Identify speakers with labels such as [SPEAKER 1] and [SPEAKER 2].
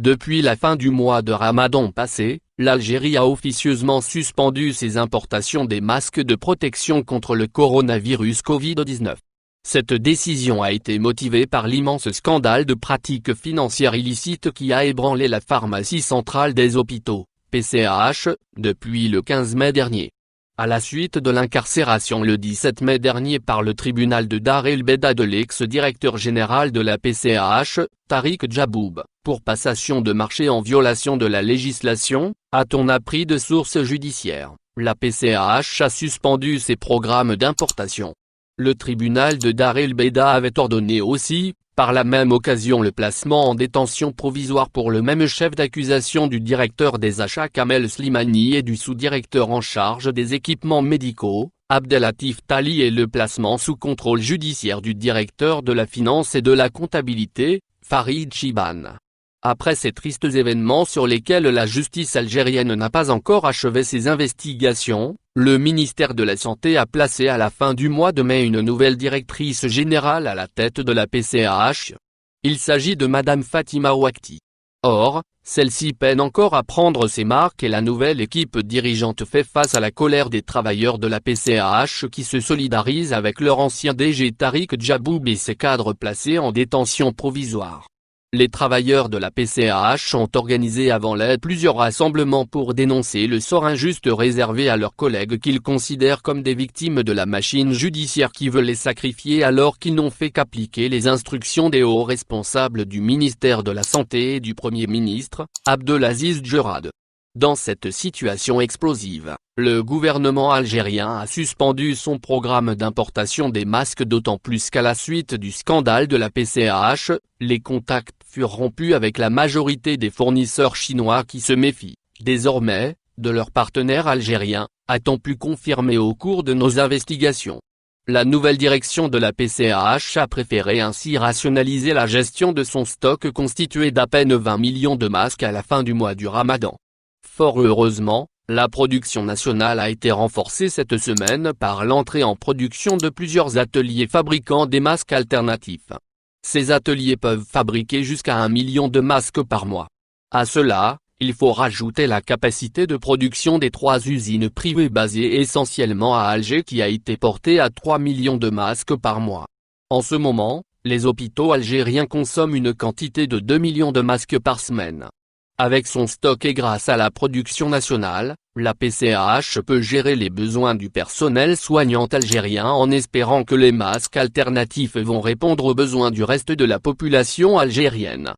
[SPEAKER 1] Depuis la fin du mois de Ramadan passé, l'Algérie a officieusement suspendu ses importations des masques de protection contre le coronavirus Covid-19. Cette décision a été motivée par l'immense scandale de pratiques financières illicites qui a ébranlé la pharmacie centrale des hôpitaux, PCH, depuis le 15 mai dernier. À la suite de l'incarcération le 17 mai dernier par le tribunal de Dar el-Beida de l'ex-directeur général de la PCH, Tariq Djaboub, pour passation de marché en violation de la législation, a-t-on appris de sources judiciaires, la PCH a suspendu ses programmes d'importation. Le tribunal de Dar el-Beida avait ordonné aussi, par la même occasion, le placement en détention provisoire pour le même chef d'accusation du directeur des achats Kamel Slimani et du sous-directeur en charge des équipements médicaux, Abdelatif Tali, et le placement sous contrôle judiciaire du directeur de la finance et de la comptabilité, Farid Chiban. Après ces tristes événements sur lesquels la justice algérienne n'a pas encore achevé ses investigations, le ministère de la Santé a placé à la fin du mois de mai une nouvelle directrice générale à la tête de la PCH. Il s'agit de Madame Fatima Ouakti. Or, celle-ci peine encore à prendre ses marques et la nouvelle équipe dirigeante fait face à la colère des travailleurs de la PCH qui se solidarisent avec leur ancien DG Tariq Djaboub et ses cadres placés en détention provisoire. Les travailleurs de la PCH ont organisé avant l'aide plusieurs rassemblements pour dénoncer le sort injuste réservé à leurs collègues qu'ils considèrent comme des victimes de la machine judiciaire qui veut les sacrifier alors qu'ils n'ont fait qu'appliquer les instructions des hauts responsables du ministère de la Santé et du Premier ministre, Abdelaziz Djerad. Dans cette situation explosive, le gouvernement algérien a suspendu son programme d'importation des masques, d'autant plus qu'à la suite du scandale de la PCH, les contacts furent rompus avec la majorité des fournisseurs chinois qui se méfient, désormais, de leurs partenaires algériens, a-t-on pu confirmer au cours de nos investigations. La nouvelle direction de la PCH a préféré ainsi rationaliser la gestion de son stock constitué d'à peine 20 millions de masques à la fin du mois du Ramadan. Fort heureusement, la production nationale a été renforcée cette semaine par l'entrée en production de plusieurs ateliers fabriquant des masques alternatifs. Ces ateliers peuvent fabriquer jusqu'à 1 million de masques par mois. À cela, il faut rajouter la capacité de production des 3 usines privées basées essentiellement à Alger qui a été portée à 3 millions de masques par mois. En ce moment, les hôpitaux algériens consomment une quantité de 2 millions de masques par semaine. Avec son stock et grâce à la production nationale, la PCH peut gérer les besoins du personnel soignant algérien en espérant que les masques alternatifs vont répondre aux besoins du reste de la population algérienne.